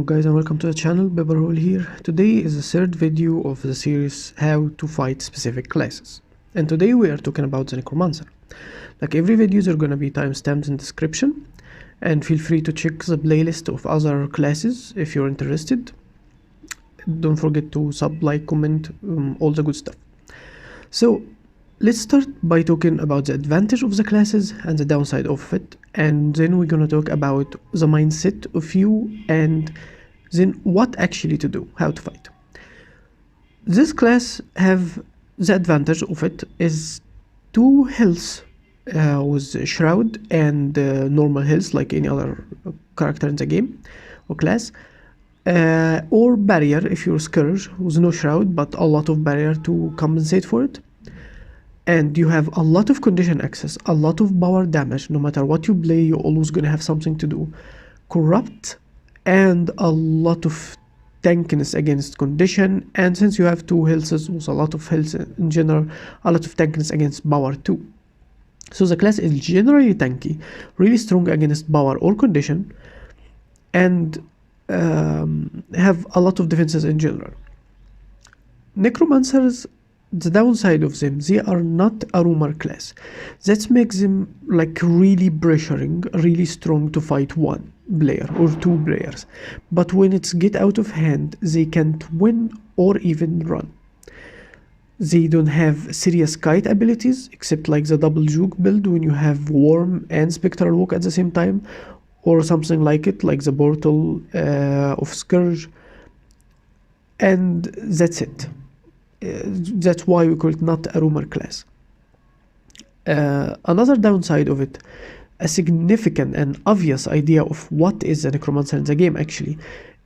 guys, and welcome to the channel. Beberroll here. Today is the third video of the series how to fight specific classes, and today we are talking about the necromancer. Like every video, there are gonna be timestamps in description, and feel free to check the playlist of other classes if you're interested. Don't forget to sub, like, comment, all the good stuff. So let's start by talking about the advantage of the classes and the downside of it, and then we're gonna talk about the mindset of you, and then what actually to do, how to fight. This class have the advantage of it is 2 health with shroud and normal health like any other character in the game or class, or barrier if you're scourge with no shroud but a lot of barrier to compensate for it. And you have a lot of condition access, a lot of power damage. No matter what you play, you're always gonna have something to do. Corrupt, and a lot of tankiness against condition. And since you have 2 healths with a lot of health in general, a lot of tankiness against power too. So the class is generally tanky, really strong against power or condition, and have a lot of defenses in general. Necromancers, the downside of them, they are not a rumor class. That makes them like really pressuring, really strong to fight 1 player or 2 players. But when it's get out of hand, they can't win or even run. They don't have serious kite abilities, except like the double juke build when you have Worm and Spectral Walk at the same time, or something like it, like the Portal of Scourge. And that's it. That's why we call it not a rumor class. Another downside of it, a significant and obvious idea of what is a necromancer in the game actually,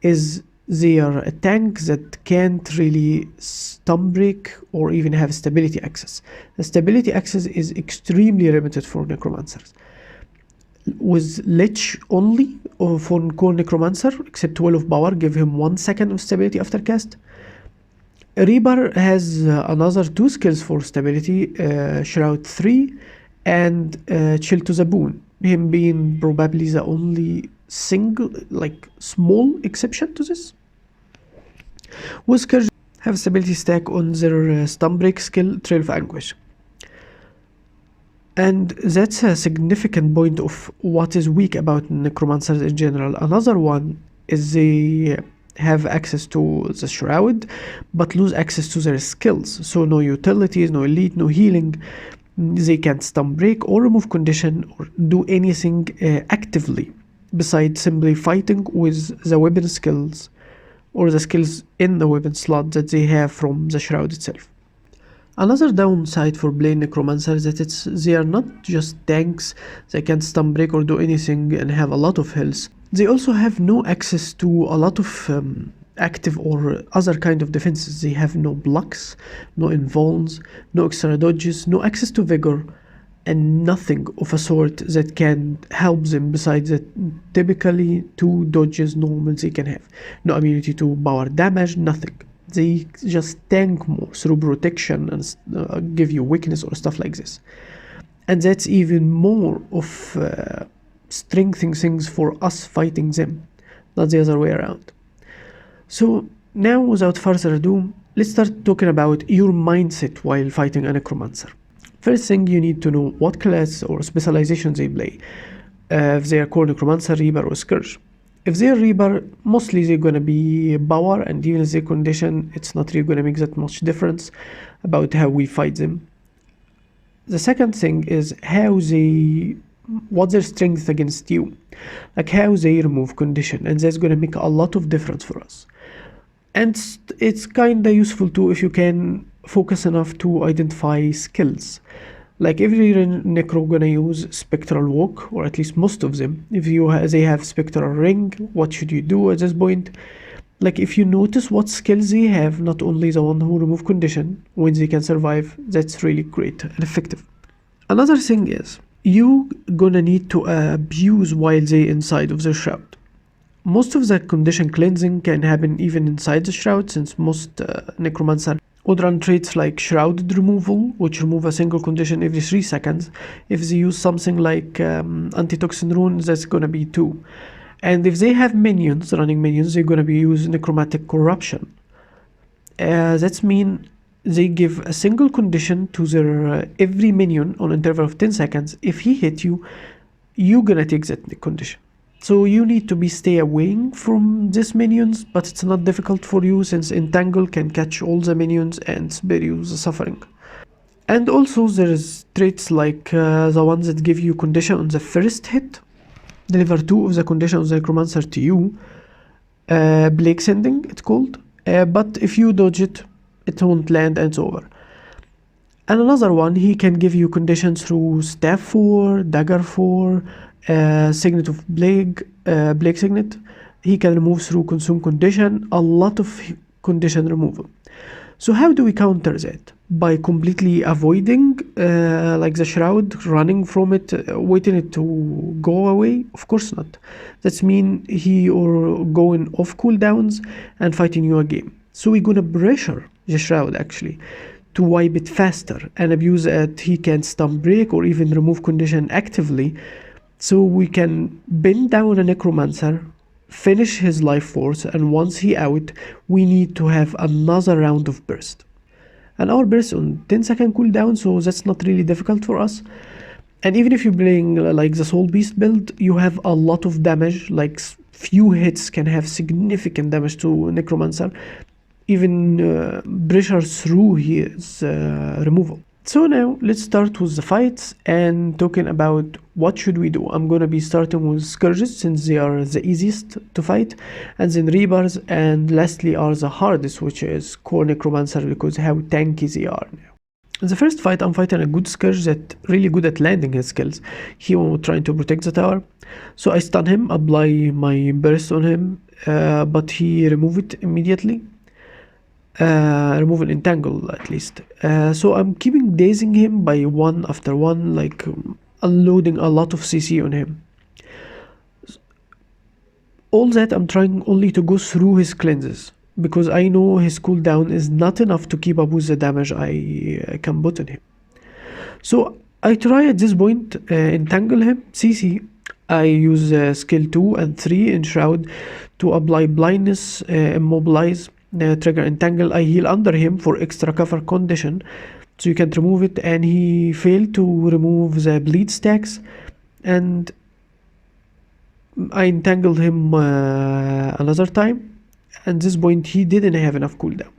is they are a tank that can't really stun break or even have stability access. The stability access is extremely limited for necromancers. With Lich only, or for core necromancer, except 12 power, give him 1 second of stability after cast. Reaper has another 2 skills for stability, Shroud 3 and Chill to the Bone, him being probably the only single, like, small exception to this. With Scourge have stability stack on their stun break skill, Trail of Anguish. And that's a significant point of what is weak about necromancers in general. Another one is they have access to the shroud but lose access to their skills, so no utilities, no elite, no healing. They can't stun break or remove condition or do anything actively besides simply fighting with the weapon skills or the skills in the weapon slot that they have from the shroud itself. Another downside for playing necromancer is that they are not just tanks. They can't stun break or do anything and have a lot of health. They also have no access to a lot of active or other kind of defenses. They have no blocks, no invulns, no extra dodges, no access to vigor, and nothing of a sort that can help them besides the typically 2 dodges normal they can have. No immunity to power damage, nothing. They just tank more through protection and give you weakness or stuff like this. And that's even more of strengthening things for us fighting them, not the other way around. So now, without further ado, let's start talking about your mindset while fighting a necromancer. First thing, you need to know what class or specializations they play. If they are core necromancer, reaper, or scourge. If they're reaper, mostly they're gonna be power, and even if they're condition, it's not really gonna make that much difference about how we fight them. The second thing is what's their strength against you, like how they remove condition, and that's gonna make a lot of difference for us. And it's kinda useful too if you can focus enough to identify skills. Like every necro gonna use Spectral Walk, or at least most of them. If they have Spectral Ring, what should you do at this point? Like if you notice what skills they have, not only the one who remove condition, when they can survive, that's really great and effective. Another thing is, you gonna need to abuse while they inside of the shroud. Most of the condition cleansing can happen even inside the shroud, since most necromancer would run traits like shrouded removal, which remove a single condition every 3 seconds. If they use something like antitoxin rune, that's gonna be 2. And if they have minions, running minions, they're gonna be using necromantic corruption. That's mean they give a single condition to their every minion on interval of 10 seconds. If he hit you, you're gonna take that condition. So you need to stay away from these minions, but it's not difficult for you since Entangle can catch all the minions and spare you the suffering. And also there's traits like the ones that give you condition on the first hit, deliver 2 of the condition of the necromancer to you, Blake Sending it's called, but if you dodge it, it won't land and it's over. And another one, he can give you conditions through Staff 4, Dagger 4, Signet of Blake Signet. He can remove through Consume condition, a lot of condition removal. So how do we counter that? By completely avoiding like the Shroud, running from it, waiting it to go away? Of course not. That's mean he or going off cooldowns and fighting you again. So we're gonna pressure the Shroud actually to wipe it faster and abuse it. He can stun break or even remove condition actively. So we can bend down a necromancer, finish his life force, and once he out, we need to have another round of burst. And our burst on 10-second cooldown, so that's not really difficult for us. And even if you're playing like the Soul Beast build, you have a lot of damage, like few hits can have significant damage to necromancer, even pressure through his removal. So now let's start with the fights and talking about what should we do. I'm gonna be starting with Scourges since they are the easiest to fight, and then Reapers, and lastly are the hardest, which is Core Necromancer because how tanky they are now. In the first fight, I'm fighting a good Scourge that really good at landing his skills. He was trying to protect the tower, so I stun him, apply my burst on him, but he removed it immediately. Remove an entangle at least. So I'm keeping dazing him by one after one, like unloading a lot of CC on him. All that I'm trying only to go through his cleanses because I know his cooldown is not enough to keep up with the damage I can put on him. So I try at this point entangle him, CC. I use skill 2 and 3 in Shroud to apply blindness, immobilize, trigger entangle. I heal under him for extra cover condition so you can't remove it, and he failed to remove the bleed stacks, and I entangled him another time. At this point he didn't have enough cooldown,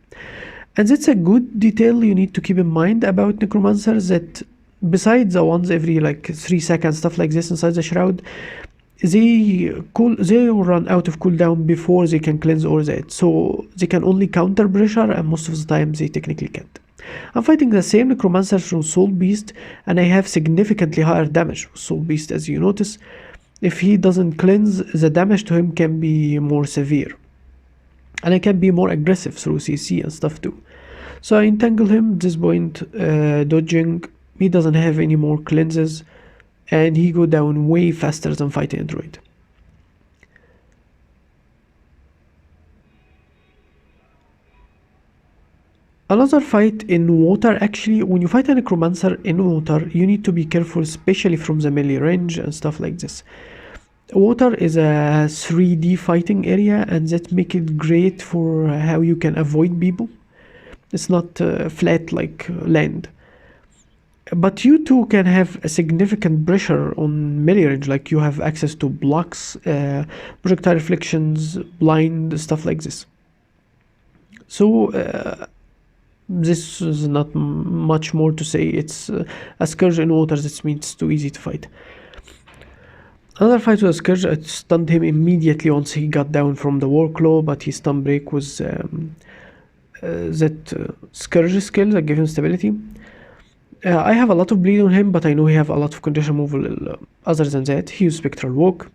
and that's a good detail you need to keep in mind about necromancers, that besides the ones every like 3 seconds stuff like this inside the Shroud, they run out of cooldown before they can cleanse all that, so they can only counter pressure, and most of the time they technically can't. I'm fighting the same necromancer through Soul Beast, and I have significantly higher damage with Soul Beast, as you notice. If he doesn't cleanse, the damage to him can be more severe, and I can be more aggressive through CC and stuff too. So I entangle him at this point, dodging. He doesn't have any more cleanses, and he go down way faster than fighting a druid. Another fight in water, actually, when you fight a necromancer in water, you need to be careful, especially from the melee range and stuff like this. Water is a 3D fighting area, and that make it great for how you can avoid people. It's not flat like land. But you too can have a significant pressure on melee range, like you have access to blocks, projectile reflections, blind, stuff like this. So this is not much more to say. It's a Scourge in water, that means it's too easy to fight. Another fight with a Scourge, I stunned him immediately once he got down from the Warclaw, but his stun break was that Scourge skill that gave him stability. I have a lot of bleed on him, but I know he have a lot of condition removal other than that. He used Spectral Walk.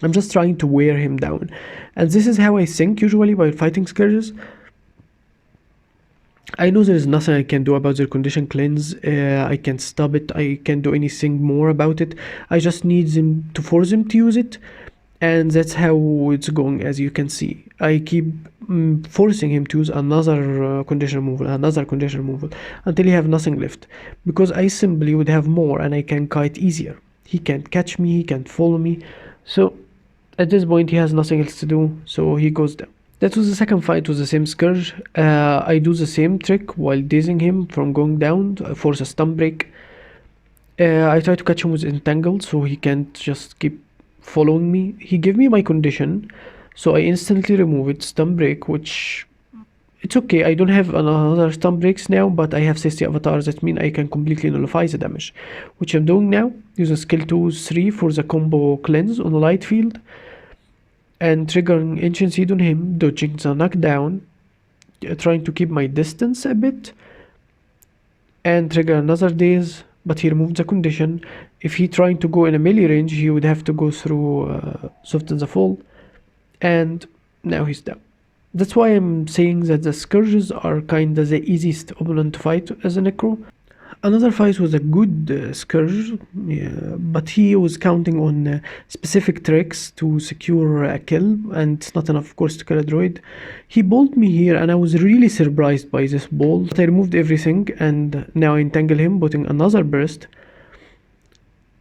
I'm just trying to wear him down. And this is how I think usually while fighting Scourges. I know there is nothing I can do about their condition cleanse. I can't stop it. I can't do anything more about it. I just need them to force them to use it. And that's how it's going, as you can see. I keep forcing him to use another condition removal, until he have nothing left. Because I simply would have more and I can kite easier. He can't catch me, he can't follow me. So At this point he has nothing else to do, so he goes down. That was the second fight with the same scourge. I do the same trick while dazing him from going down. I force a stun break. I try to catch him with entangle so he can't just keep following me. He gave me my condition, so I instantly remove it, stun break, which it's okay. I don't have another stun breaks now, but I have 60 avatars. That means I can completely nullify the damage, which I'm doing now, using skill 2-3 for the combo cleanse on the light field, and triggering Ancient Seed on him, dodging the knockdown, trying to keep my distance a bit, and trigger another daze, but he removed the condition. If he trying to go in a melee range, he would have to go through Soften the Fall, and now he's down. That's why I'm saying that the Scourges are kinda the easiest opponent to fight as a Necro. Another fight was a good Scourge, but he was counting on specific tricks to secure a kill, and it's not enough, of course, to kill a druid. He bowled me here, and I was really surprised by this bowl. But I removed everything, and now I entangle him, putting another burst.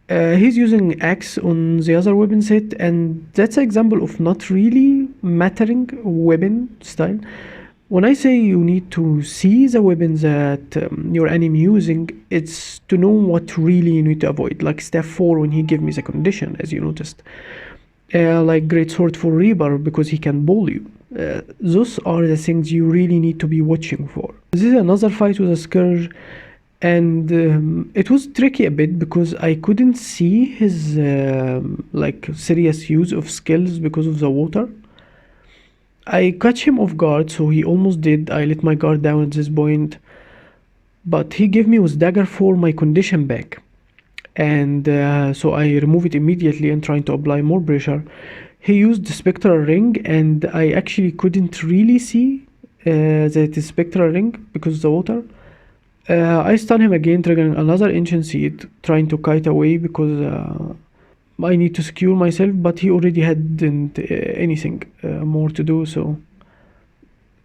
He's using axe on the other weapon set, and that's an example of not really mattering weapon style. When I say you need to see the weapons that your enemy using, it's to know what really you need to avoid. Like step 4 when he gave me the condition, as you noticed. Like Greatsword for Reaper, because he can bowl you. Those are the things you really need to be watching for. This is another fight with a Scourge, and it was tricky a bit because I couldn't see his like serious use of skills because of the water. I catch him off guard, so he almost did. I let my guard down at this point, but he gave me with dagger 4 my condition back, and so I remove it immediately and trying to apply more pressure. He used the spectral ring, and I actually couldn't really see that it's spectral ring because of the water. I stun him again, triggering another Ancient Seed, trying to kite away because I need to secure myself, but he already hadn't anything more to do, so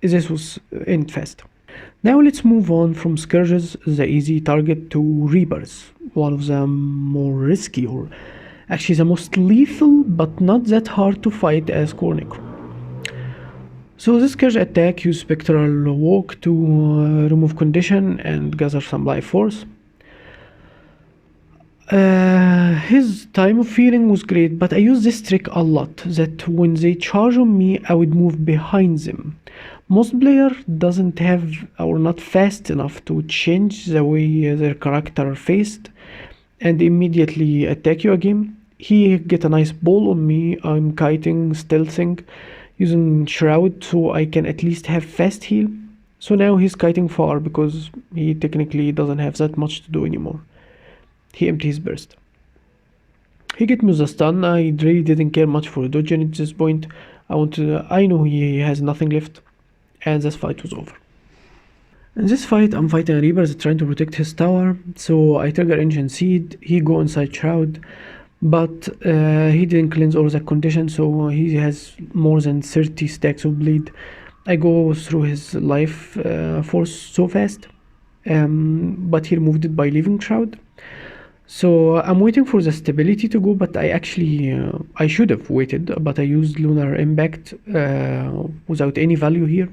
this was end fast. Now let's move on from Scourges, the easy target, to Reapers, one of the more risky, or actually the most lethal, but not that hard to fight as core Necro. So this Scourge attack used Spectral Walk to remove condition and gather some life force. His time of feeling was great, but I used this trick a lot, that when they charge on me, I would move behind them. Most player doesn't have, or not fast enough to change the way their character faced and immediately attack you again. He get a nice ball on me, I'm kiting, stealthing, using Shroud so I can at least have fast heal. So now he's kiting far because he technically doesn't have that much to do anymore. He empties his burst. He get me with a stun. I really didn't care much for dodging at this point. I know he has nothing left, and this fight was over. In this fight, I'm fighting a Reaper that's trying to protect his tower, so I trigger Ancient Seed. He go inside Shroud, but he didn't cleanse all the conditions, so he has more than 30 stacks of bleed. I go through his life force so fast, but he removed it by leaving Shroud. So I'm waiting for the stability to go, but I actually I should have waited, but I used Lunar Impact without any value here.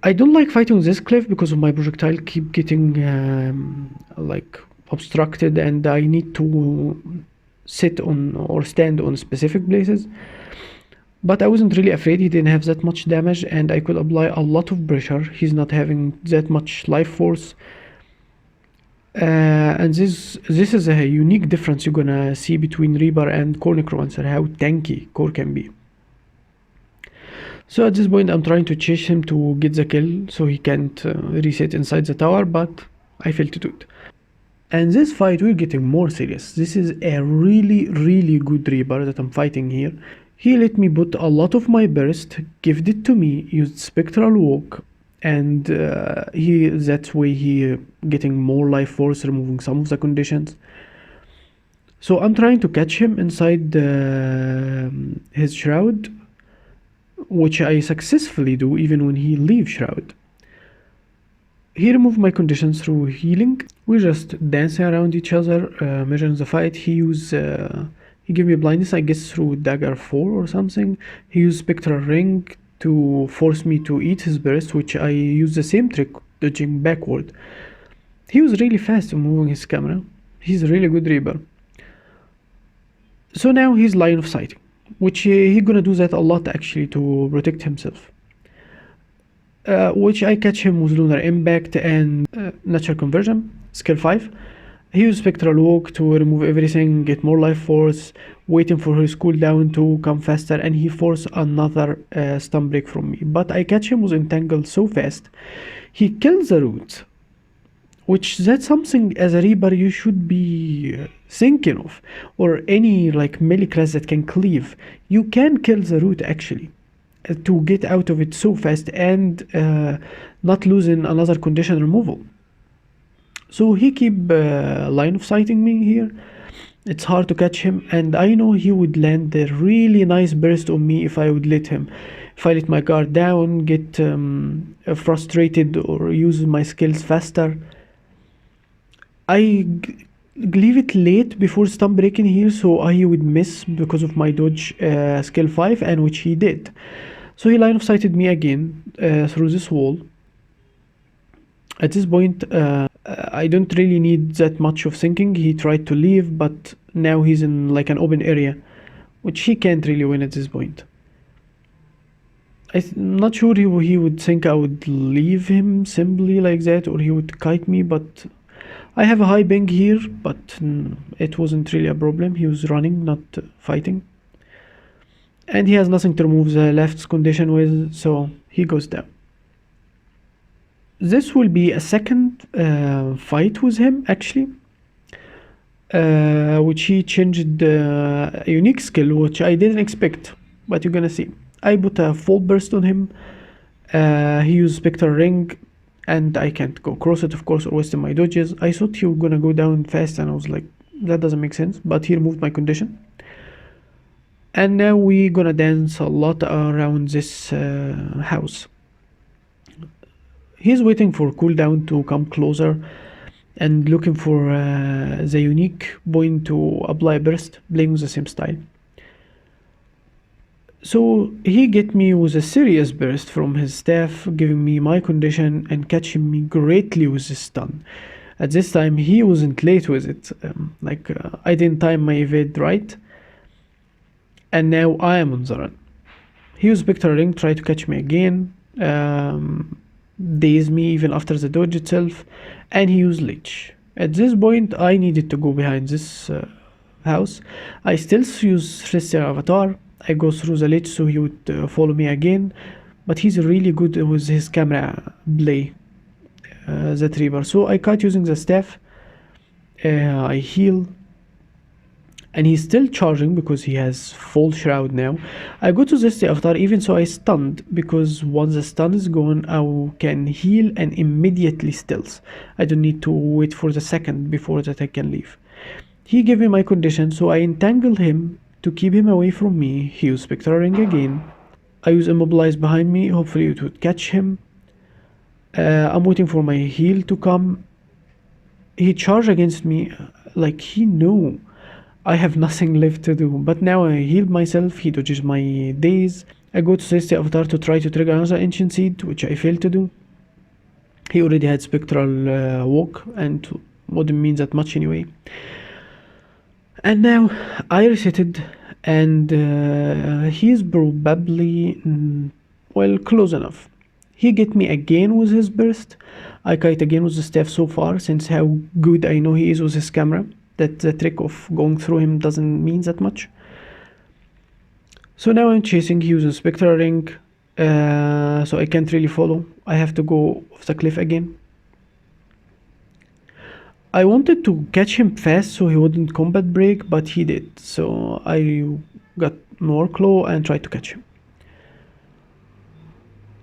I don't like fighting this cliff because of my projectile keep getting like obstructed, and I need to sit on or stand on specific places. But I wasn't really afraid. He didn't have that much damage, and I could apply a lot of pressure. He's not having that much life force. And this is a unique difference you're gonna see between Reaper and core Necromancer, how tanky core can be. So at this point I'm trying to chase him to get the kill so he can't reset inside the tower, but I failed to do it. And this fight we're getting more serious. This is a really good Reaper that I'm fighting here. He let me put a lot of my burst, gave it to me, used Spectral Walk, and that way he getting more life force, removing some of the conditions. So I'm trying to catch him inside his Shroud, which I successfully do even when he leaves Shroud. He removed my conditions through healing. We're just dancing around each other, measuring the fight. He He gave me blindness, I guess through dagger 4 or something. He used spectral ring to force me to eat his burst, which I used the same trick, dodging backward. He was really fast in moving his camera. He's a really good Reaper. So now he's line of sighting, which he gonna do that a lot actually to protect himself. Which I catch him with Lunar Impact and Natural Conversion, skill 5. He used Spectral Walk to remove everything, get more life force, waiting for his cooldown to come faster, and he forced another stun break from me. But I catch him with Entangle so fast, he kills the root, which that's something as a Reaper you should be thinking of, or any like melee class that can cleave. You can kill the root actually, to get out of it so fast and not losing another condition removal. So he keep line of sighting me here. It's hard to catch him, and I know he would land a really nice burst on me if I would let him. If I let my guard down, get frustrated, or use my skills faster. I leave it late before stun breaking here, so I would miss because of my dodge skill 5, and which he did. So he line of sighted me again through this wall. At this point, I don't really need that much of thinking. He tried to leave, but now he's in like an open area, which he can't really win at this point. I'm not sure he would think I would leave him simply like that, or he would kite me, but I have a high ping here, but it wasn't really a problem. He was running, not fighting. And he has nothing to remove the left's condition with, so he goes down. This will be a second fight with him actually, which he changed a unique skill, which I didn't expect, but you're gonna see. I put a full burst on him. He used Spectral Ring, and I can't go cross it, of course, or wasting my dodges. I thought he was gonna go down fast, and I was like, that doesn't make sense, but he removed my condition. And now we're gonna dance a lot around this house. He's waiting for cooldown to come closer and looking for the unique point to apply burst, playing with the same style. So he get me with a serious burst from his staff, giving me my condition and catching me greatly with his stun. At this time he wasn't late with it, I didn't time my evade right, and now I am on the run. He used Spectral Ring, tried to catch me again, daze me even after the dodge itself, and he used Leech. At this point I needed to go behind this house. I still use Celestial Avatar. I go through the Leech so he would follow me again, but he's really good with his camera play, that Reaper. So I cut using the staff, I heal, and he's still charging because he has full shroud now. I go to this avatar, even so I stunned, because once the stun is gone I can heal and immediately stills. I don't need to wait for the second before that I can leave. He gave me my condition, so I entangle him to keep him away from me. He used Spectral Ring again. I use Immobilize behind me, hopefully it would catch him. I'm waiting for my heal to come. He charged against me like he knew I have nothing left to do, but now I healed myself. He dodges my daze. I go to Celestial Avatar to try to trigger another Ancient Seed, which I failed to do. He already had Spectral Walk, and wouldn't mean that much anyway. And now I resetted, and he's probably well, close enough. He get me again with his burst. I kite again with the staff so far, since how good I know he is with his camera, that the trick of going through him doesn't mean that much. So now I'm chasing, he uses Spectral Ring, so I can't really follow. I have to go off the cliff again. I wanted to catch him fast so he wouldn't combat break, but he did. So I got more claw and tried to catch him.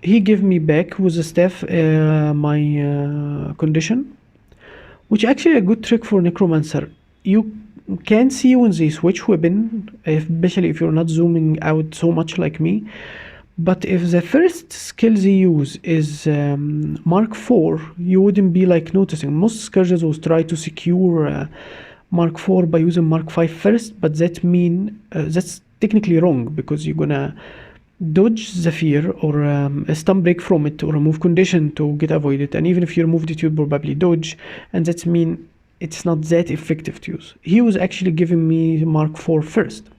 He gave me back with the staff my condition, which actually a good trick for necromancer. You can see when they switch weapon, especially if you're not zooming out so much like me. But if the first skill they use is Mark 4, you wouldn't be like noticing. Most scourges will try to secure Mark 4 by using Mark 5 first, but that's technically wrong, because you're gonna dodge Zephyr or a stun break from it, or remove condition to get avoided, and even if you removed it, you'd probably dodge, and that's mean it's not that effective to use. He was actually giving me Mark 4 first.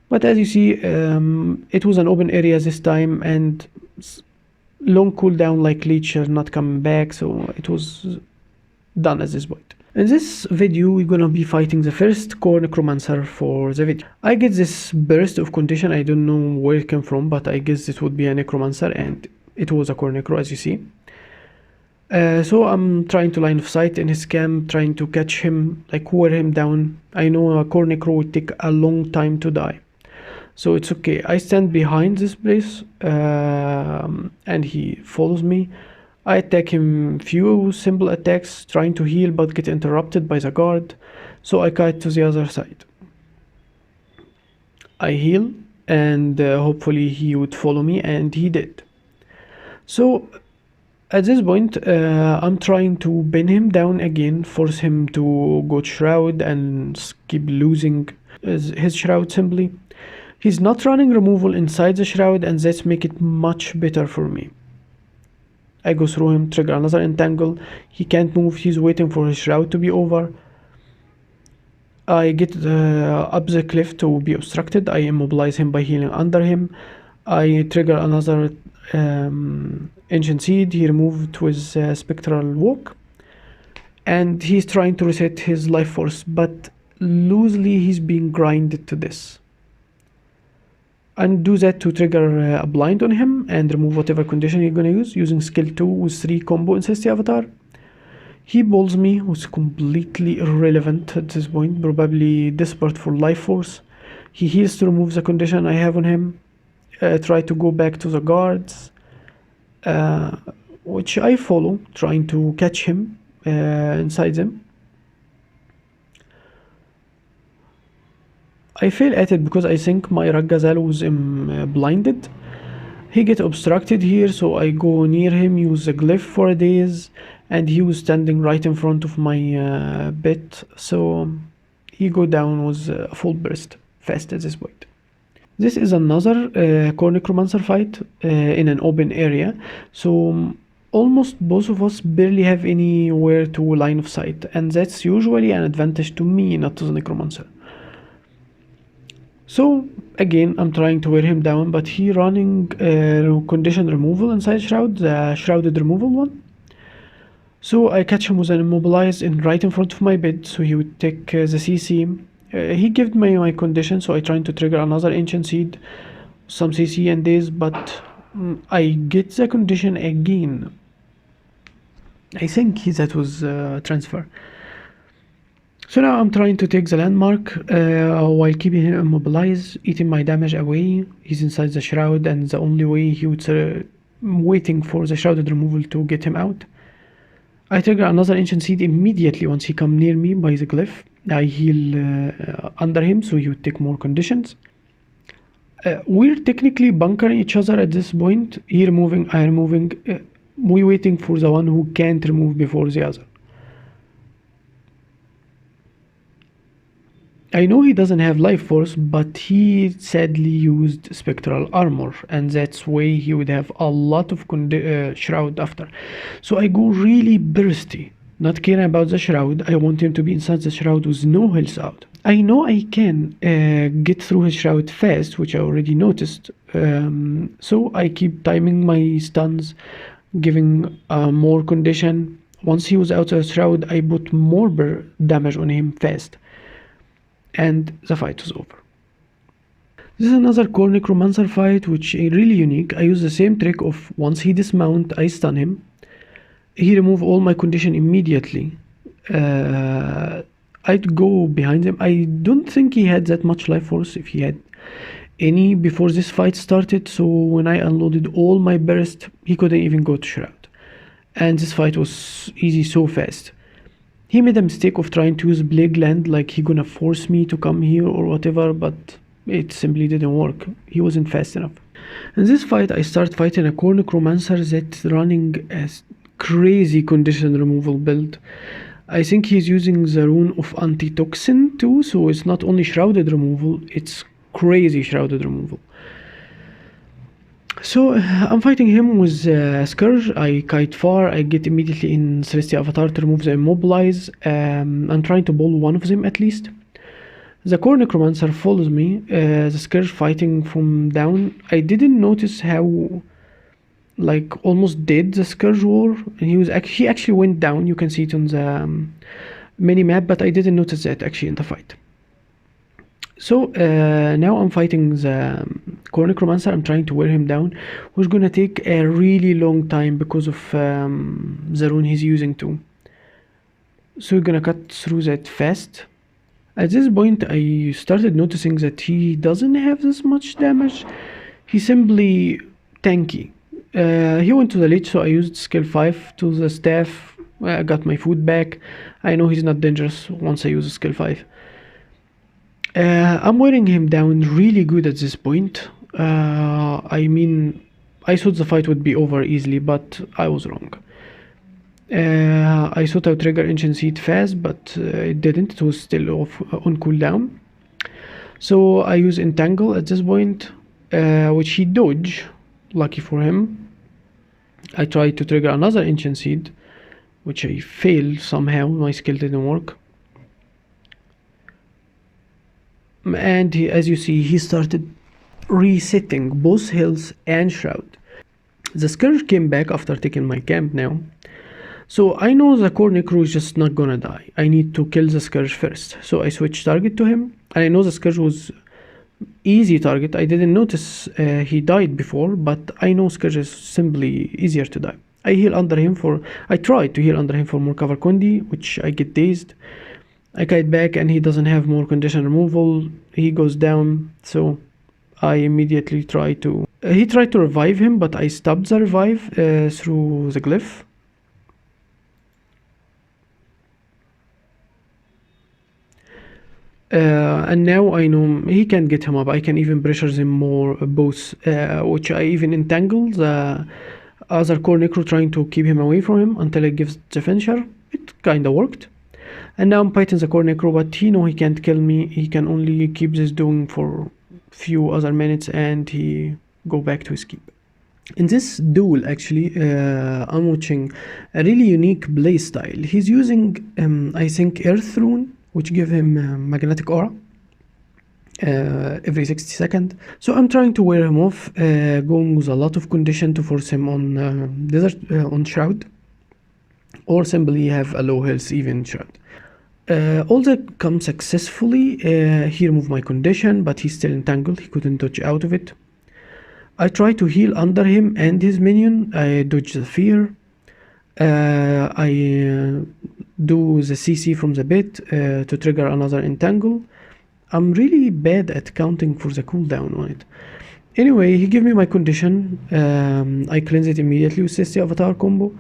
But as you see, it was an open area this time, and long cooldown like Leech are not coming back, so it was done at this point. In this video, we're gonna be fighting the first core necromancer for the video. I get this burst of condition, I don't know where it came from, but I guess it would be a necromancer, and it was a core necro, as you see. So I'm trying to line of sight in his camp, trying to catch him, like wear him down. I know a core necro would take a long time to die, so it's okay. I stand behind this place, and he follows me. I attack him few simple attacks, trying to heal, but get interrupted by the guard, so I kite to the other side. I heal, and hopefully he would follow me, and he did. So at this point, I'm trying to pin him down again, force him to go shroud and keep losing his shroud simply. He's not running removal inside the shroud, and that's make it much better for me. I go through him, trigger another entangle. He can't move, he's waiting for his shroud to be over. I get up the cliff to be obstructed. I immobilize him by healing under him. I trigger another ancient seed. He removed with spectral walk, and he's trying to reset his life force, but loosely he's being grinded to this. And do that to trigger a blind on him and remove whatever condition you're gonna use, using skill 2 with 3 combo Incesty Avatar. He bowls me, who's completely irrelevant at this point, probably desperate for life force. He heals to remove the condition I have on him. Try to go back to the guards, which I follow, trying to catch him inside them. I fail at it because I think my Raggazal was blinded. He get obstructed here, so I go near him, use a glyph for a daze, and he was standing right in front of my bit, so he go down with a full burst fast at this point. This is another core necromancer fight in an open area, so almost both of us barely have anywhere to line of sight, and that's usually an advantage to me, not to the necromancer. So again, I'm trying to wear him down, but he running condition removal inside shroud, the shrouded removal one. So I catch him with an immobilize right in front of my bed, so he would take the CC. He gave me my condition, so I tried to trigger another ancient seed, some CC and days, but I get the condition again. I think that was transfer. So now I'm trying to take the landmark while keeping him immobilized, eating my damage away. He's inside the shroud, and the only way he would waiting for the shrouded removal to get him out. I trigger another ancient seed immediately once he come near me by the glyph. I heal under him, so he would take more conditions. We're technically bunkering each other at this point. He removing, I removing. We waiting for the one who can't remove before the other. I know he doesn't have life force, but he sadly used spectral armor, and that's way he would have a lot of shroud after. So I go really bursty, not caring about the shroud. I want him to be inside the shroud with no health out. I know I can get through his shroud fast, which I already noticed, so I keep timing my stuns, giving more condition. Once he was out of the shroud, I put more damage on him fast, and the fight was over. This is another core necromancer fight, which is really unique. I use the same trick of once he dismount, I stun him. He remove all my condition immediately. I'd go behind him. I don't think he had that much life force, if he had any, before this fight started, so when I unloaded all my burst, he couldn't even go to shroud. And this fight was easy so fast. He made a mistake of trying to use Plague Land, like he gonna force me to come here or whatever, but it simply didn't work. He wasn't fast enough. In this fight, I start fighting a core necromancer that's running a crazy condition removal build. I think he's using the rune of anti-toxin too, so it's not only shrouded removal, it's crazy shrouded removal. So I'm fighting him with Scourge. I kite far, I get immediately in Celestia Avatar to remove the Immobilize. I'm trying to pull one of them at least. The core necromancer follows me, the Scourge fighting from down. I didn't notice how like almost dead the Scourge were, and he actually went down. You can see it on the mini map, but I didn't notice that actually in the fight. So now I'm fighting the core necromancer. I'm trying to wear him down, who's gonna take a really long time because of the rune he's using too. So we're gonna cut through that fast. At this point I started noticing that he doesn't have this much damage. He's simply tanky. He went to the lich, so I used skill 5 to the staff. I got my food back. I know he's not dangerous once I use skill 5. I'm wearing him down really good at this point. I mean, I thought the fight would be over easily, but I was wrong. I thought I would trigger Ancient Seed fast, but it didn't. It was still on cooldown. So I use Entangle at this point, which he dodged. Lucky for him. I tried to trigger another Ancient Seed, which I failed somehow. My skill didn't work. And as you see, he started resetting both health and shroud. The Scourge came back after taking my camp now. So I know the core necro is just not gonna die. I need to kill the Scourge first. So I switched target to him. And I know the Scourge was easy target. I didn't notice he died before, but I know Scourge is simply easier to die. I tried to heal under him for more cover Condi, which I get dazed. I kite back and he doesn't have more condition removal. He goes down, so I immediately he tried to revive him, but I stopped the revive through the glyph. And now I know he can get him up. I can even pressure them more both, which I even entangle the other core necro trying to keep him away from him until it gives the finisher. It kinda worked. And now I'm fighting the core necro, but he can't kill me. He can only keep this doing for few other minutes and he go back to his keep. In this duel actually, I'm watching a really unique play style. He's using I think Earth Rune, which give him magnetic aura every 60 seconds. So I'm trying to wear him off, going with a lot of condition to force him on desert on shroud, or simply have a low health even shroud. All that comes successfully. He removed my condition, but he's still entangled. He couldn't dodge out of it. I try to heal under him and his minion. I dodge the fear. I do the CC from the bit to trigger another entangle. I'm really bad at counting for the cooldown on it. Anyway, he gave me my condition. I cleanse it immediately with Celestia Avatar combo.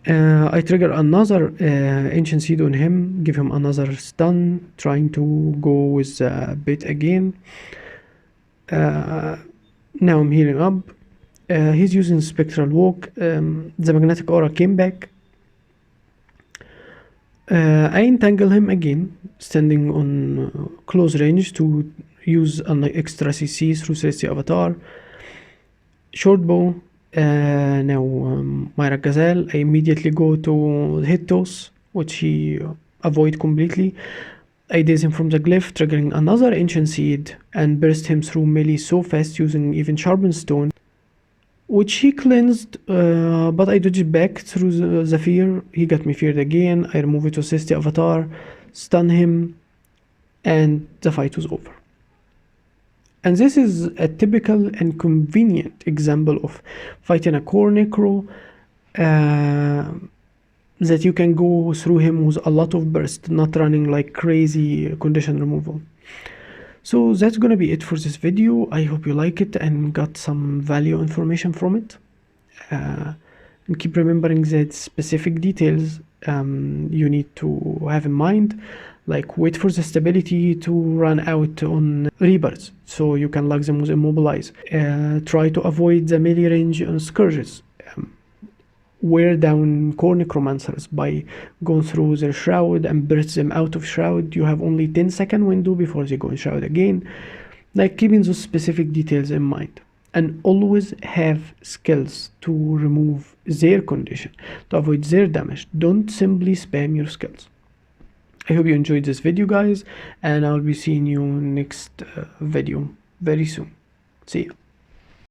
I trigger another Ancient Seed on him, give him another stun, trying to go with the bit again. Now I'm healing up. He's using Spectral Walk. The Magnetic Aura came back. I entangle him again, standing on close range to use an extra CC through Celestia Avatar. Short bow. Now Myra Gazelle, I immediately go to hit toss, which he avoid completely. I daze him from the glyph, triggering another Ancient Seed, and burst him through melee so fast using even Sharpened Stone, which he cleansed, but I dodged back through the fear. He got me feared again. I remove it to Celestia Avatar, stun him, and the fight was over. And this is a typical and convenient example of fighting a core necro that you can go through him with a lot of burst, not running like crazy condition removal. So that's gonna be it for this video. I hope you like it and got some value information from it. And keep remembering that specific details you need to have in mind, like wait for the stability to run out on Reapers so you can lock them with Immobilize. Try to avoid the melee range on Scourges. wear down core necromancers by going through their shroud and burst them out of shroud. You have only 10-second window before they go in shroud again. Like, keeping those specific details in mind, and always have skills to remove their condition, to avoid their damage. Don't simply spam your skills. I hope you enjoyed this video, guys, and I'll be seeing you next video very soon. See ya.